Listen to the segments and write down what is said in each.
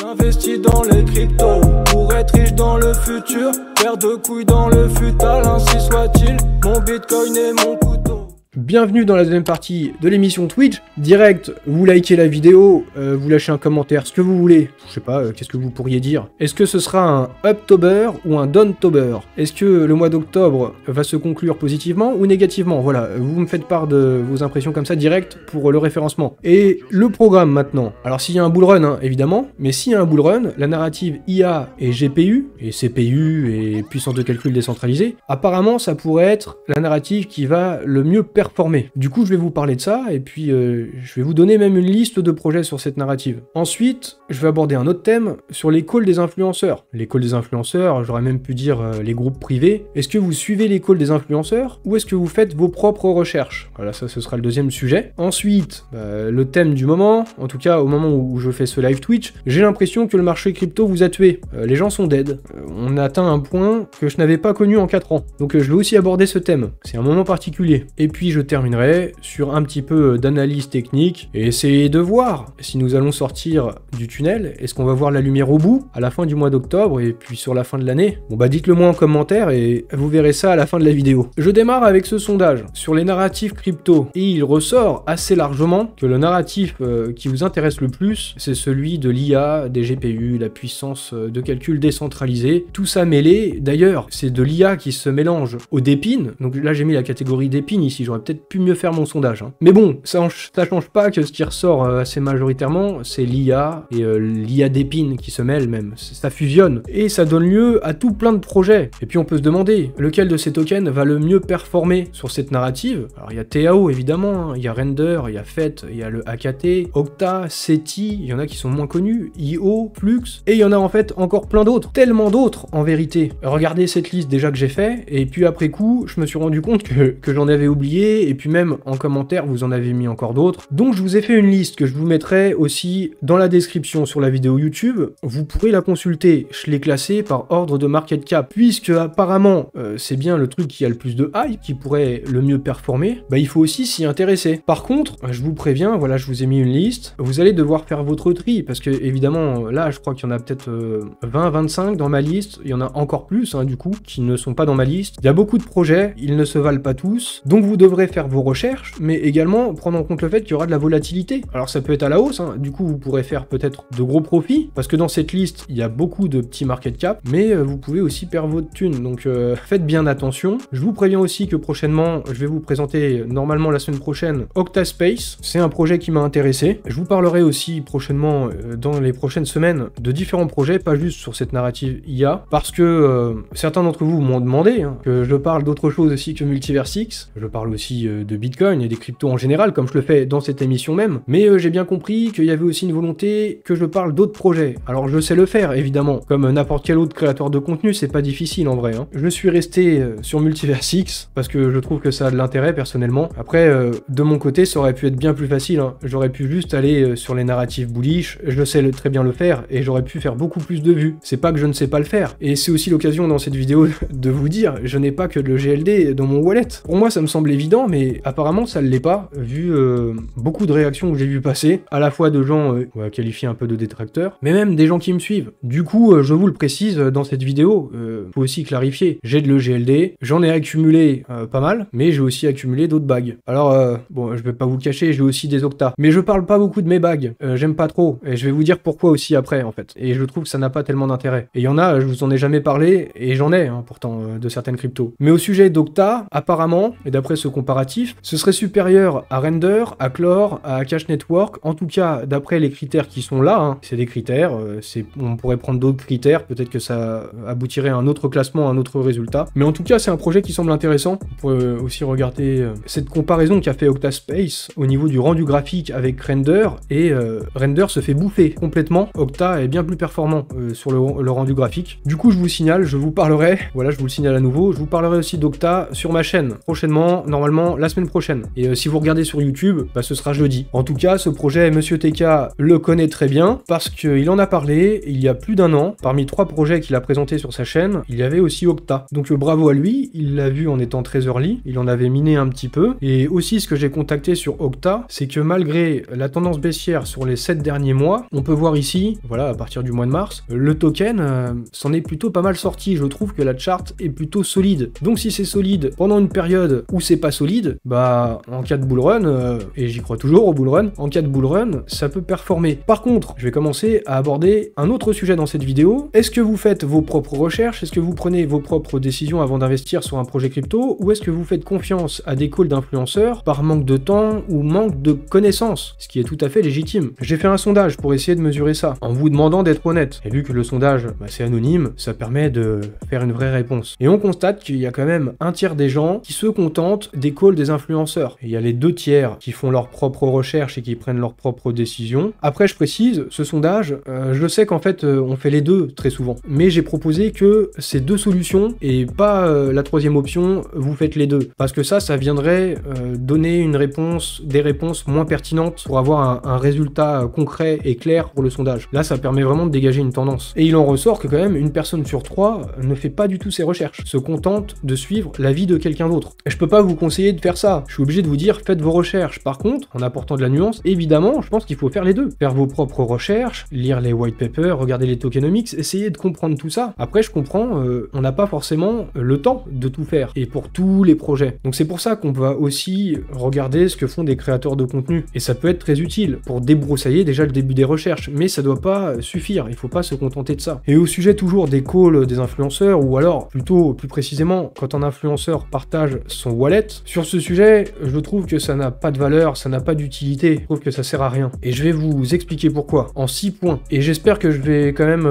J'investis dans les cryptos pour être riche dans le futur. Paire de couilles dans le futal, ainsi soit-il. Mon bitcoin et mon couteau. Bienvenue dans la deuxième partie de l'émission Twitch. Direct, vous likez la vidéo, vous lâchez un commentaire, ce que vous voulez. Je sais pas, qu'est-ce que vous pourriez dire? Est-ce que ce sera un Uptober ou un Downtober? Est-ce que le mois d'octobre va se conclure positivement ou négativement? Voilà, vous me faites part de vos impressions comme ça, direct, pour le référencement. Et le programme maintenant. Alors s'il y a un bullrun, hein, évidemment, mais s'il y a un bullrun, la narrative IA et GPU, et CPU, et puissance de calcul décentralisée, apparemment ça pourrait être la narrative qui va le mieux performer. Du coup, je vais vous parler de ça, et puis je vais vous donner même une liste de projets sur cette narrative. Ensuite, je vais aborder un autre thème sur les calls des influenceurs. Les calls des influenceurs, j'aurais même pu dire les groupes privés. Est-ce que vous suivez les calls des influenceurs, ou est-ce que vous faites vos propres recherches? Voilà, ça ce sera le deuxième sujet. Ensuite, le thème du moment, en tout cas au moment où je fais ce live Twitch, j'ai l'impression que le marché crypto vous a tué. Les gens sont dead. On a atteint un point que je n'avais pas connu en 4 ans. Donc je vais aussi aborder ce thème. C'est un moment particulier. Et puis je terminerai sur un petit peu d'analyse technique et essayer de voir si nous allons sortir du tunnel. Est-ce qu'on va voir la lumière au bout à la fin du mois d'octobre et puis sur la fin de l'année? Bon bah dites-le moi en commentaire et vous verrez ça à la fin de la vidéo. Je démarre avec ce sondage sur les narratifs crypto et il ressort assez largement que le narratif qui vous intéresse le plus, c'est celui de l'IA, des GPU, la puissance de calcul décentralisée, tout ça mêlé. D'ailleurs, c'est de l'IA qui se mélange au DePIN. Donc là j'ai mis la catégorie DePIN ici, j'aurais peut-être pu mieux faire mon sondage. Hein. Mais bon, ça change pas que ce qui ressort assez majoritairement, c'est l'IA et l'IA d'épines qui se mêlent même. Ça fusionne et ça donne lieu à tout plein de projets. Et puis on peut se demander lequel de ces tokens va le mieux performer sur cette narrative. Alors il y a TAO évidemment, hein, il y a Render, il y a FET, il y a le AKT, Octa, SETI, il y en a qui sont moins connus, IO, Flux, et il y en a en fait encore plein d'autres, tellement d'autres en vérité. Regardez cette liste déjà que j'ai fait, et puis après coup, je me suis rendu compte que j'en avais oublié, et puis même en commentaire vous en avez mis encore d'autres. Donc je vous ai fait une liste que je vous mettrai aussi dans la description sur la vidéo YouTube. Vous pourrez la consulter. Je l'ai classée par ordre de market cap, puisque apparemment c'est bien le truc qui a le plus de hype, qui pourrait le mieux performer. Bah il faut aussi s'y intéresser. Par contre, je vous préviens, voilà, je vous ai mis une liste. Vous allez devoir faire votre tri, parce que évidemment là je crois qu'il y en a peut-être 20-25 dans ma liste. Il y en a encore plus hein, du coup qui ne sont pas dans ma liste. Il y a beaucoup de projets, ils ne se valent pas tous, donc vous devrez faire vos recherches, mais également prendre en compte le fait qu'il y aura de la volatilité. Alors ça peut être à la hausse, hein. Du coup vous pourrez faire peut-être de gros profits, parce que dans cette liste il y a beaucoup de petits market cap, mais vous pouvez aussi perdre votre thune, donc faites bien attention. Je vous préviens aussi que prochainement, je vais vous présenter, normalement la semaine prochaine, Octaspace. C'est un projet qui m'a intéressé. Je vous parlerai aussi prochainement, dans les prochaines semaines, de différents projets, pas juste sur cette narrative IA, parce que certains d'entre vous m'ont demandé hein, que je parle d'autre chose aussi que Multiversix. Je parle aussi de Bitcoin et des cryptos en général, comme je le fais dans cette émission même, mais j'ai bien compris qu'il y avait aussi une volonté que je parle d'autres projets. Alors je sais le faire, évidemment, comme n'importe quel autre créateur de contenu, c'est pas difficile en vrai. Hein. Je suis resté sur Multiversix, parce que je trouve que ça a de l'intérêt, personnellement. Après, de mon côté, ça aurait pu être bien plus facile, hein. J'aurais pu juste aller sur les narratifs bullish, je sais très bien le faire, et j'aurais pu faire beaucoup plus de vues. C'est pas que je ne sais pas le faire, et c'est aussi l'occasion dans cette vidéo de vous dire, je n'ai pas que le GLD dans mon wallet. Pour moi, ça me semble évident, mais apparemment ça ne l'est pas, vu beaucoup de réactions que j'ai vu passer, à la fois de gens qualifiés un peu de détracteurs, mais même des gens qui me suivent. Du coup, je vous le précise dans cette vidéo, faut aussi clarifier, j'ai de l'EGLD, j'en ai accumulé pas mal, mais j'ai aussi accumulé d'autres bagues. Alors, bon, je vais pas vous le cacher, j'ai aussi des octas, mais je parle pas beaucoup de mes bagues, j'aime pas trop, et je vais vous dire pourquoi aussi après, en fait, et je trouve que ça n'a pas tellement d'intérêt. Et il y en a, je vous en ai jamais parlé, et j'en ai, hein, pourtant, de certaines cryptos. Mais au sujet d'octa, apparemment, et d'après ce comparatif, ce serait supérieur à Render, à Clore, à Akash Network, en tout cas d'après les critères qui sont là, hein. C'est des critères, on pourrait prendre d'autres critères, peut-être que ça aboutirait à un autre classement, à un autre résultat, mais en tout cas c'est un projet qui semble intéressant. Vous pourrez aussi regarder cette comparaison qu'a fait Octaspace au niveau du rendu graphique avec Render, et Render se fait bouffer complètement, Octa est bien plus performant sur le rendu graphique. Du coup je vous signale, je vous parlerai, voilà je vous le signale à nouveau, je vous parlerai aussi d'Octa sur ma chaîne, prochainement, normalement normalement la semaine prochaine. Et si vous regardez sur YouTube, bah, ce sera jeudi. En tout cas, ce projet, Monsieur TK le connaît très bien parce qu'il en a parlé il y a plus d'un an. Parmi 3 projets qu'il a présentés sur sa chaîne, il y avait aussi Octa. Donc bravo à lui, il l'a vu en étant très early, il en avait miné un petit peu. Et aussi ce que j'ai contacté sur Octa, c'est que malgré la tendance baissière sur les 7 derniers mois, on peut voir ici, voilà, à partir du mois de mars, le token s'en est plutôt pas mal sorti. Je trouve que la charte est plutôt solide. Donc si c'est solide pendant une période où c'est pas solide, bah en cas de bull run, et j'y crois toujours au bull run, en cas de bull run, ça peut performer. Par contre, je vais commencer à aborder un autre sujet dans cette vidéo. Est-ce que vous faites vos propres recherches? Est-ce que vous prenez vos propres décisions avant d'investir sur un projet crypto? Ou est-ce que vous faites confiance à des calls d'influenceurs par manque de temps ou manque de connaissances? Ce qui est tout à fait légitime. J'ai fait un sondage pour essayer de mesurer ça, en vous demandant d'être honnête. Et vu que le sondage, bah, c'est anonyme, ça permet de faire une vraie réponse. Et on constate qu'il y a quand même un tiers des gens qui se contentent des calls des influenceurs. Et il y a les 2 tiers qui font leurs propres recherches et qui prennent leurs propres décisions. Après, je précise, ce sondage, je sais qu'en fait, on fait les deux très souvent. Mais j'ai proposé que ces 2 solutions, et pas la 3e option, vous faites les 2. Parce que ça viendrait donner une réponse, des réponses moins pertinentes pour avoir un résultat concret et clair pour le sondage. Là, ça permet vraiment de dégager une tendance. Et il en ressort que quand même, une personne sur 3 ne fait pas du tout ses recherches, se contente de suivre l'avis de quelqu'un d'autre. Et je peux pas vous conseiller de faire ça. Je suis obligé de vous dire, faites vos recherches. Par contre, en apportant de la nuance, évidemment, je pense qu'il faut faire les 2. Faire vos propres recherches, lire les white papers, regarder les tokenomics, essayer de comprendre tout ça. Après, je comprends, on n'a pas forcément le temps de tout faire, et pour tous les projets. Donc c'est pour ça qu'on va aussi regarder ce que font des créateurs de contenu. Et ça peut être très utile pour débroussailler déjà le début des recherches, mais ça doit pas suffire, il faut pas se contenter de ça. Et au sujet toujours des calls des influenceurs, ou alors plutôt plus précisément quand un influenceur partage son wallet, sur ce sujet, je trouve que ça n'a pas de valeur, ça n'a pas d'utilité, je trouve que ça sert à rien. Et je vais vous expliquer pourquoi, en 6 points. Et j'espère que je vais quand même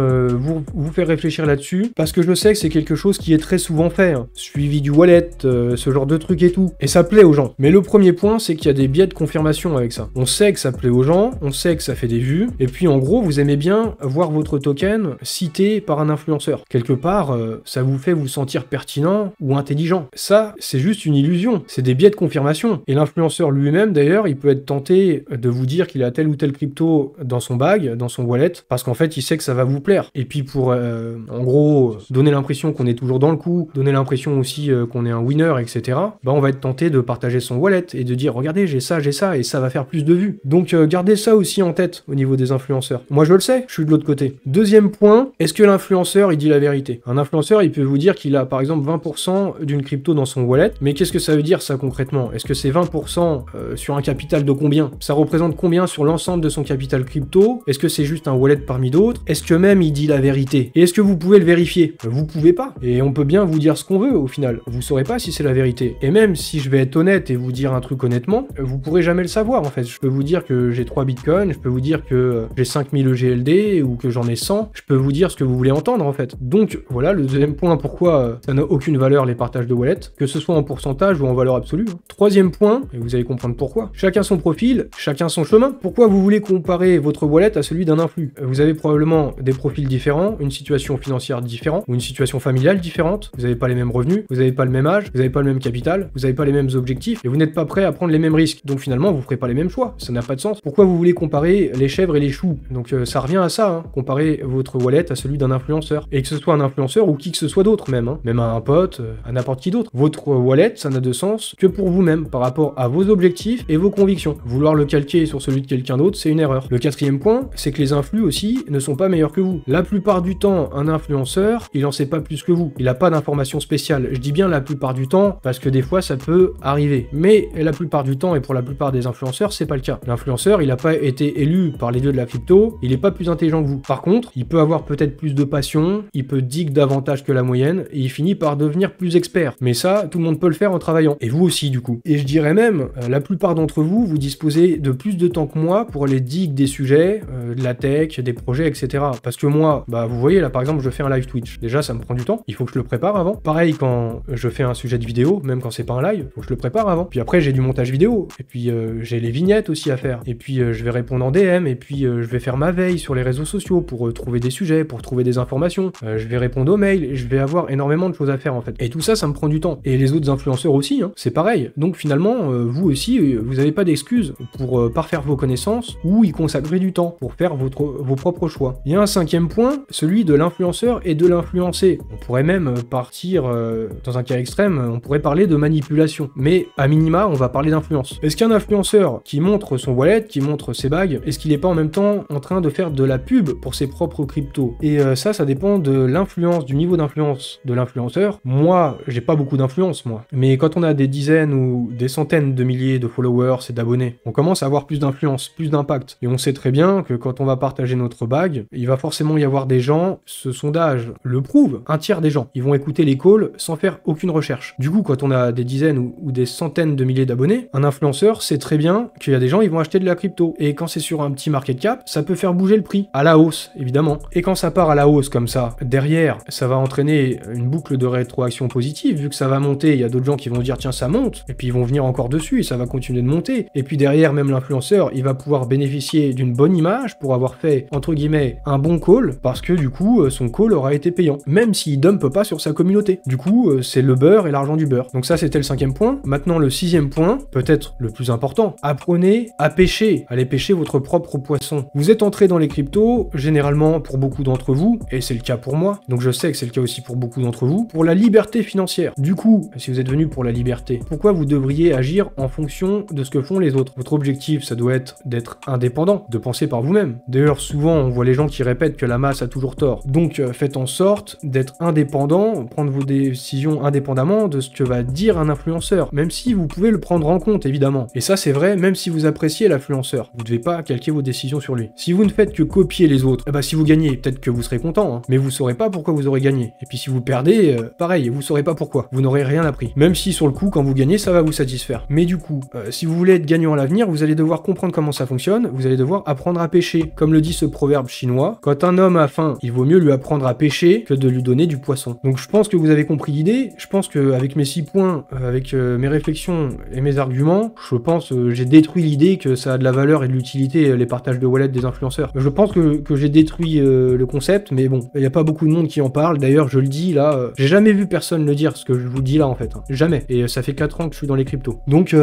vous faire réfléchir là-dessus, parce que je sais que c'est quelque chose qui est très souvent fait, hein. Suivi du wallet, ce genre de truc et tout. Et ça plaît aux gens. Mais le premier point, c'est qu'il y a des biais de confirmation avec ça. On sait que ça plaît aux gens, on sait que ça fait des vues, et puis en gros, vous aimez bien voir votre token cité par un influenceur. Quelque part, ça vous fait vous sentir pertinent ou intelligent. Ça, c'est juste une illusion. C'est des biais de confirmation. Et l'influenceur lui-même, d'ailleurs, il peut être tenté de vous dire qu'il a tel ou tel crypto dans son bag, dans son wallet, parce qu'en fait, il sait que ça va vous plaire. Et puis pour, en gros, donner l'impression qu'on est toujours dans le coup, donner l'impression aussi qu'on est un winner, etc., bah on va être tenté de partager son wallet et de dire, regardez, j'ai ça, et ça va faire plus de vues. Donc gardez ça aussi en tête au niveau des influenceurs. Moi, je le sais, je suis de l'autre côté. Deuxième point, est-ce que l'influenceur, il dit la vérité? Un influenceur, il peut vous dire qu'il a, par exemple, 20% d'une crypto dans son wallet, mais qu'est-ce que ça veut dire, ça, concrètement? Est-ce que c'est 20% sur un capital de combien? Ça représente combien sur l'ensemble de son capital crypto? Est-ce que c'est juste un wallet parmi d'autres? Est-ce que même il dit la vérité? Et est-ce que vous pouvez le vérifier? Vous pouvez pas. Et on peut bien vous dire ce qu'on veut, au final. Vous saurez pas si c'est la vérité. Et même si je vais être honnête et vous dire un truc honnêtement, vous pourrez jamais le savoir, en fait. Je peux vous dire que j'ai 3 bitcoins, je peux vous dire que j'ai 5000 EGLD ou que j'en ai 100, je peux vous dire ce que vous voulez entendre, en fait. Donc, voilà, le deuxième point, pourquoi ça n'a aucune valeur, les partages de wallet, que ce soit en pourcentage ou en valeur absolue. Troisième point, et vous allez comprendre pourquoi. Chacun son profil, chacun son chemin. Pourquoi vous voulez comparer votre wallet à celui d'un influx? Vous avez probablement des profils différents, une situation financière différente, ou une situation familiale différente, vous n'avez pas les mêmes revenus, vous n'avez pas le même âge, vous n'avez pas le même capital, vous n'avez pas les mêmes objectifs, et vous n'êtes pas prêt à prendre les mêmes risques. Donc finalement, vous ne ferez pas les mêmes choix. Ça n'a pas de sens. Pourquoi vous voulez comparer les chèvres et les choux? Donc ça revient à ça, hein. Comparer votre wallet à celui d'un influenceur. Et que ce soit un influenceur ou qui que ce soit d'autre même, hein. Même à un pote, à n'importe qui d'autre. Votre wallet, ça n'a de sens que pour vous-même, par rapport à vos objectifs et vos convictions. Vouloir le calquer sur celui de quelqu'un d'autre, c'est une erreur. Le quatrième point, c'est que les influx aussi ne sont pas meilleurs que vous. La plupart du temps, un influenceur, il en sait pas plus que vous. Il n'a pas d'informations spéciales. Je dis bien la plupart du temps, parce que des fois, ça peut arriver. Mais la plupart du temps, et pour la plupart des influenceurs, c'est pas le cas. L'influenceur, il n'a pas été élu par les dieux de la crypto, il n'est pas plus intelligent que vous. Par contre, il peut avoir peut-être plus de passion, il peut dig davantage que la moyenne, et il finit par devenir plus expert. Mais ça, tout le monde peut le faire en travaillant. Et vous aussi, du coup. Et je dirais même, la plupart d'entre vous, vous disposez de plus de temps que moi pour aller dig des sujets, de la tech, des projets, etc. Parce que moi, bah vous voyez, là par exemple, je fais un live Twitch. Déjà, ça me prend du temps, il faut que je le prépare avant. Pareil quand je fais un sujet de vidéo, même quand c'est pas un live, faut que je le prépare avant. Puis après, j'ai du montage vidéo, et puis j'ai les vignettes aussi à faire. Et puis je vais répondre en DM, et puis je vais faire ma veille sur les réseaux sociaux pour trouver des sujets, pour trouver des informations. Je vais répondre aux mails, et je vais avoir énormément de choses à faire en fait. Et tout ça, ça me prend du temps. Et les autres influenceurs aussi, hein. c'est pareil. Donc finalement, vous aussi, vous n'avez pas d'excuses pour parfaire vos connaissances ou y consacrer du temps pour faire vos propres choix. Il y a un 5e point, celui de l'influenceur et de l'influencé. On pourrait même partir dans un cas extrême, on pourrait parler de manipulation. Mais à minima, on va parler d'influence. Est-ce qu'un influenceur qui montre son wallet, qui montre ses bagues, est-ce qu'il n'est pas en même temps en train de faire de la pub pour ses propres cryptos? Et ça dépend de l'influence, du niveau d'influence de l'influenceur. Moi, j'ai pas beaucoup d'influence, moi. Mais quand on a des dizaines ou des centaines de milliers de followers et d'abonnés, on commence à avoir plus d'influence, plus d'impact. Et on sait très bien que quand on va partager notre bague, il va forcément y avoir des gens, ce sondage le prouve, un tiers des gens, ils vont écouter les calls sans faire aucune recherche. Du coup, quand on a des dizaines ou des centaines de milliers d'abonnés, un influenceur sait très bien qu'il y a des gens, ils vont acheter de la crypto. Et quand c'est sur un petit market cap, ça peut faire bouger le prix, à la hausse, évidemment. Et quand ça part à la hausse comme ça, derrière, ça va entraîner une boucle de rétroaction positive, vu que ça va monter, il y a d'autres gens qui vont dire tiens ça monte, et puis ils vont venir encore dessus, et ça va continuer de monter. Et puis derrière, même l'influenceur, il va pouvoir bénéficier d'une bonne image pour avoir fait, entre guillemets, un bon call, parce que du coup, son call aura été payant, même s'il dumpe pas sur sa communauté. Du coup, c'est le beurre et l'argent du beurre. Donc ça, c'était le 5e point. Maintenant, le 6e point, peut-être le plus important, apprenez à pêcher, allez pêcher votre propre poisson. Vous êtes entré dans les cryptos, généralement pour beaucoup d'entre vous, et c'est le cas pour moi, donc je sais que c'est le cas aussi pour beaucoup d'entre vous, pour la liberté financière. Du coup, si vous êtes venu pour la liberté, pourquoi vous devriez agir en fonction de ce que font les autres? Votre objectif, ça doit être d'être indépendant, de penser par vous-même. D'ailleurs, souvent, on voit les gens qui répètent que la masse a toujours tort. Donc, faites en sorte d'être indépendant, prendre vos décisions indépendamment de ce que va dire un influenceur, même si vous pouvez le prendre en compte, évidemment. Et ça, c'est vrai, même si vous appréciez l'influenceur. Vous devez pas calquer vos décisions sur lui. Si vous ne faites que copier les autres, si vous gagnez, peut-être que vous serez content, hein, mais vous saurez pas pourquoi vous aurez gagné. Et puis si vous perdez, pareil, vous saurez pas pourquoi. Vous n'aurez rien appris. Même si sur le coup, quand vous gagnez, ça va vous satisfaire. Mais du coup, si vous voulez être gagnant à l'avenir, vous allez devoir comprendre comment ça fonctionne, vous allez devoir apprendre à pêcher. Comme le dit ce proverbe chinois, quand un homme a faim, il vaut mieux lui apprendre à pêcher que de lui donner du poisson. Donc je pense que vous avez compris l'idée, je pense qu'avec mes 6 points, avec mes réflexions et mes arguments, je pense j'ai détruit l'idée que ça a de la valeur et de l'utilité, les partages de wallet des influenceurs. Je pense que j'ai détruit le concept, mais bon, il n'y a pas beaucoup de monde qui en parle, d'ailleurs je le dis là, j'ai jamais vu personne le dire, ce que je vous dis là en fait, hein. Jamais, et ça fait 4 ans que je suis dans les cryptos. Donc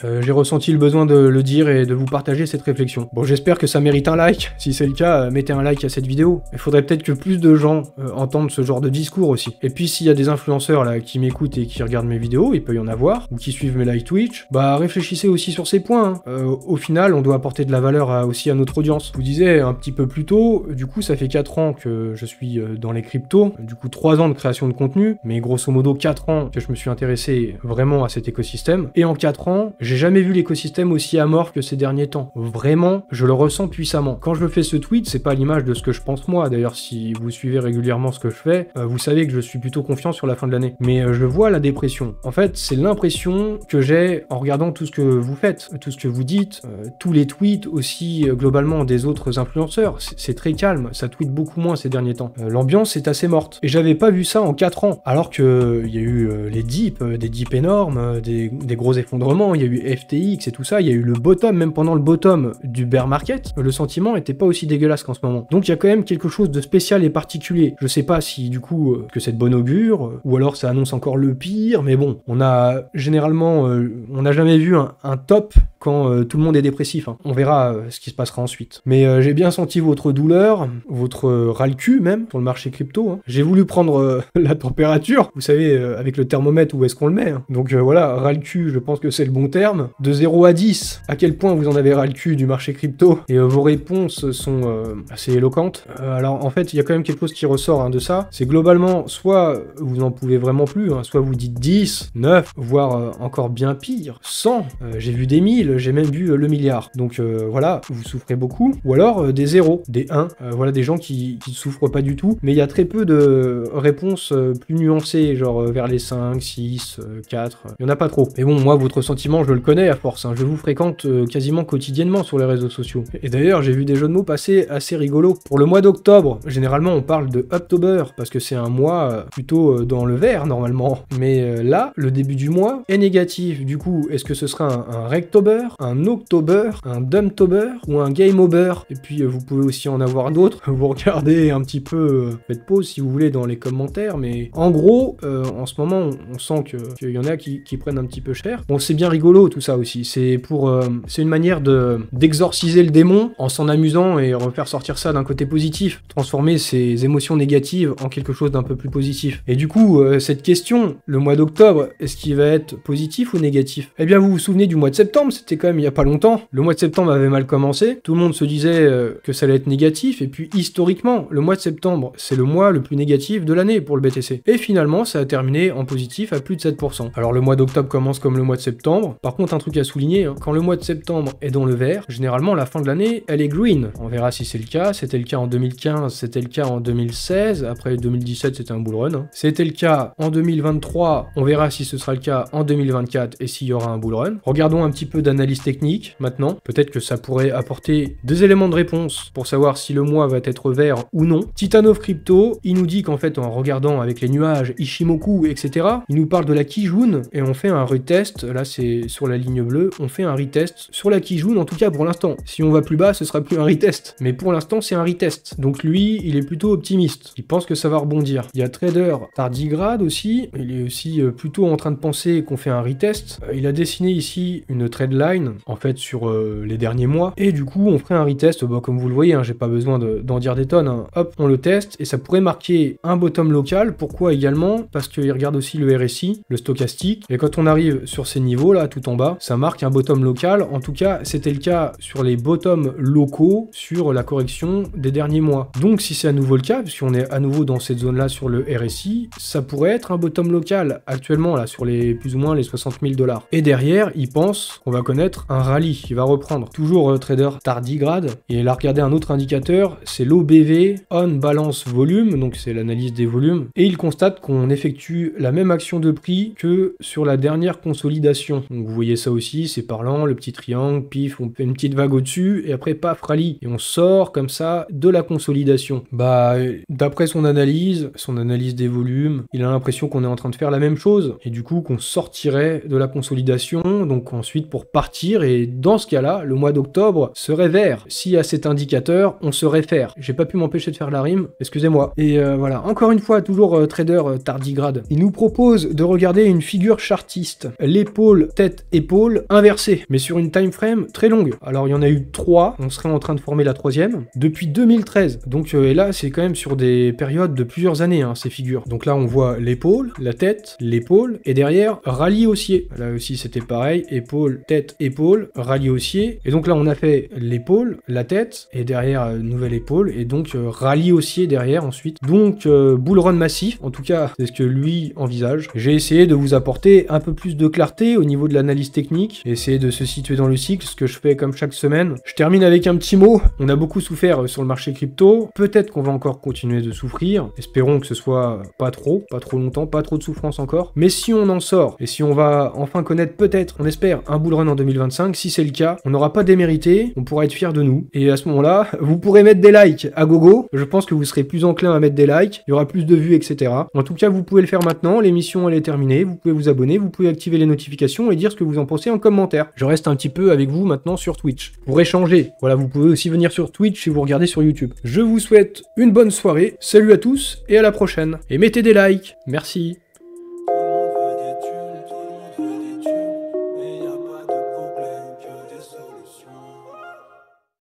j'ai ressenti le besoin de le dire et de vous partager cette réflexion. Bon, j'espère que ça mérite un like, si c'est le cas, mettez un like à cette vidéo. Il faudrait peut-être que plus de gens entendent ce genre de discours aussi. Et puis s'il y a des influenceurs là qui m'écoutent et qui regardent mes vidéos, il peut y en avoir, ou qui suivent mes live Twitch, réfléchissez aussi sur ces points, hein. Au final, on doit apporter de la valeur aussi à notre audience. Je vous disais un petit peu plus tôt, du coup ça fait 4 ans que je suis dans les cryptos, du coup 3 ans de création de contenu, mais grosso modo 4 ans que je me suis intéressé vraiment à cet écosystème, et en 4 ans, j'ai jamais vu l'écosystème aussi amorphe que ces derniers temps. Vraiment, je le ressens puissamment. Quand je fais ce tweet, c'est pas l'image de ce que je pense moi, d'ailleurs si vous suivez régulièrement ce que je fais, vous savez que je suis plutôt confiant sur la fin de l'année. Mais je vois la dépression. En fait, c'est l'impression que j'ai en regardant tout ce que vous faites, tout ce que vous dites, tous les tweets aussi globalement des autres influenceurs. C'est très calme, ça tweet beaucoup moins ces derniers temps. L'ambiance est assez morte. Et j'avais pas vu ça en 4 ans. Alors que il y a eu les dips, des dips énormes, des gros effondrements, il y a eu FTX et tout ça, il y a eu le bottom, même pendant le bottom du bear market, le sentiment était pas aussi dégueulasse qu'en ce moment. Donc il y a quand même quelque chose de spécial et particulier. Je sais pas si du coup que c'est de bon augure, ou alors ça annonce encore le pire, mais bon, on a généralement, on n'a jamais vu un top quand tout le monde est dépressif, hein. On verra ce qui se passera ensuite. Mais j'ai bien senti votre douleur, votre ras-le-cul même, sur le marché crypto, hein. J'ai voulu prendre la température, vous savez, avec le thermomètre, où est-ce qu'on le met, hein. Donc voilà, ras-le-cul, je pense que c'est le bon terme. De 0 à 10, à quel point vous en avez ras-le-cul du marché crypto? Et vos réponses sont assez éloquentes. Alors en fait, il y a quand même quelque chose qui ressort de ça, c'est globalement, soit vous n'en pouvez vraiment plus, hein, soit vous dites 10, 9, voire encore bien pire, 100, j'ai vu des 1000, j'ai même vu le milliard. Donc voilà, vous souffrez beaucoup. Ou alors des 0, des 1, voilà des gens qui souffrent pas du tout. Mais il y a très peu de réponses plus nuancées, genre vers les 5, 6, 4. Il y en a pas trop. Mais bon, moi, votre sentiment, je le connais à force, hein. Je vous fréquente quasiment quotidiennement sur les réseaux sociaux. Et d'ailleurs, j'ai vu des jeux de mots passer assez rigolos. Pour le mois d'octobre, généralement, on parle de Uptober, parce que c'est un mois plutôt dans le vert, normalement. Mais là, le début du mois est négatif. Du coup, est-ce que ce sera un Rectober? Uptober, un October, un Dumptober ou un Game Over. Et puis vous pouvez aussi en avoir d'autres. Vous regardez un petit peu, faites pause si vous voulez dans les commentaires, mais en gros, en ce moment, on sent qu'il y en a qui prennent un petit peu cher. Bon, c'est bien rigolo tout ça aussi. C'est une manière d'exorciser le démon en s'en amusant et refaire sortir ça d'un côté positif, transformer ses émotions négatives en quelque chose d'un peu plus positif. Et du coup, cette question, le mois d'octobre, est-ce qu'il va être positif ou négatif? Eh bien, vous vous souvenez du mois de septembre, c'était quand même il y a pas longtemps. Le mois de septembre avait mal commencé, tout le monde se disait que ça allait être négatif, et puis historiquement, le mois de septembre, c'est le mois le plus négatif de l'année pour le BTC. Et finalement, ça a terminé en positif à plus de 7%. Alors le mois d'octobre commence comme le mois de septembre. Par contre, un truc à souligner, quand le mois de septembre est dans le vert, généralement la fin de l'année, elle est green. On verra si c'est le cas. C'était le cas en 2015, c'était le cas en 2016. Après 2017, c'était un bull run. C'était le cas en 2023. On verra si ce sera le cas en 2024 et s'il y aura un bull run. Regardons un petit peu d'analyse technique maintenant. Peut-être que ça pourrait apporter des éléments de réponse pour savoir si le mois va être vert ou non. Titanov Crypto, il nous dit qu'en fait, en regardant avec les nuages, Ishimoku, etc., il nous parle de la Kijun et on fait un retest. Là, c'est sur la ligne bleue. On fait un retest sur la Kijun, en tout cas pour l'instant. Si on va plus bas, ce sera plus un retest. Mais pour l'instant, c'est un retest. Donc lui, il est plutôt optimiste. Il pense que ça va rebondir. Il y a Trader Tardigrade aussi. Il est aussi plutôt en train de penser qu'on fait un retest. Il a dessiné ici une trade line, en fait, sur les derniers mois. Et du coup, on ferait un retest. Bah, comme vous le voyez, hein, j'ai pas besoin d'en dire des tonnes. Hein. Hop, on le teste et ça pourrait marquer un bottom local. Pourquoi également? Parce qu'il regarde aussi le RSI, le stochastique. Et quand on arrive sur ces niveaux-là, tout en bas, ça marque un bottom local. En tout cas, c'était le cas sur les bottoms locaux sur la correction des derniers mois. Donc, si c'est à nouveau le cas, puisqu'on est à nouveau dans cette zone-là sur le RSI, ça pourrait être un bottom local actuellement, là, sur les plus ou moins les 60 000 $. Et derrière, il pense qu'on va connaître un rallye qui va reprendre. Toujours trader tardigrade. Et il a regardé un autre indicateur, c'est l'OBV, On Balance Volume, donc c'est l'analyse des volumes. Et il constate qu'on effectue la même action de prix que sur la dernière consolidation. Donc vous voyez ça aussi, c'est parlant, le petit triangle, pif, on fait une petite vague au-dessus, et après, paf, rallye. Et on sort comme ça de la consolidation. Bah, d'après son analyse des volumes, il a l'impression qu'on est en train de faire la même chose, et du coup qu'on sortirait de la consolidation, donc ensuite pour partir, et dans ce cas-là, le mois d'octobre serait vert. Si à cet indicateur, on se réfère. J'ai pas pu m'empêcher de faire la rime, excusez-moi. Et voilà, encore une fois, toujours trader tardigrade. Il nous propose de regarder une figure chartiste, l'épaule, tête, épaule, inversée, mais sur une time frame très longue. Alors il y en a eu 3, on serait en train de former la 3e, depuis 2013. Donc et là, c'est quand même sur des périodes de plusieurs années, hein, ces figures. Donc là, on voit l'épaule, la tête, l'épaule, et derrière, rallye haussier. Là aussi, c'était pareil, épaule, rallye haussier. Et donc là, on a fait l'épaule, la tête, et derrière, nouvelle épaule, et donc rallye haussier derrière ensuite. Donc, bull run massif, en tout cas, c'est ce que lui envisage. J'ai essayé de vous apporter un peu plus de clarté au niveau de l'analyse technique, essayer de se situer dans le cycle, ce que je fais comme chaque semaine. Je termine avec un petit mot. On a beaucoup souffert sur le marché crypto. Peut-être qu'on va encore continuer de souffrir. Espérons que ce soit pas trop longtemps, pas trop de souffrance encore. Mais si on en sort, et si on va enfin connaître peut-être, on espère, un bull run en 2025, si c'est le cas, on n'aura pas démérité, on pourra être fier de nous. Et à ce moment-là, vous pourrez mettre des likes à gogo. Je pense que vous serez plus enclin à mettre des likes, il y aura plus de vues, etc. En tout cas, vous pouvez le faire maintenant, l'émission elle est terminée, vous pouvez vous abonner, vous pouvez activer les notifications et dire ce que vous en pensez en commentaire. Je reste un petit peu avec vous maintenant sur Twitch, pour échanger. Voilà, vous pouvez aussi venir sur Twitch si vous regardez sur YouTube. Je vous souhaite une bonne soirée, salut à tous et à la prochaine. Et mettez des likes, merci.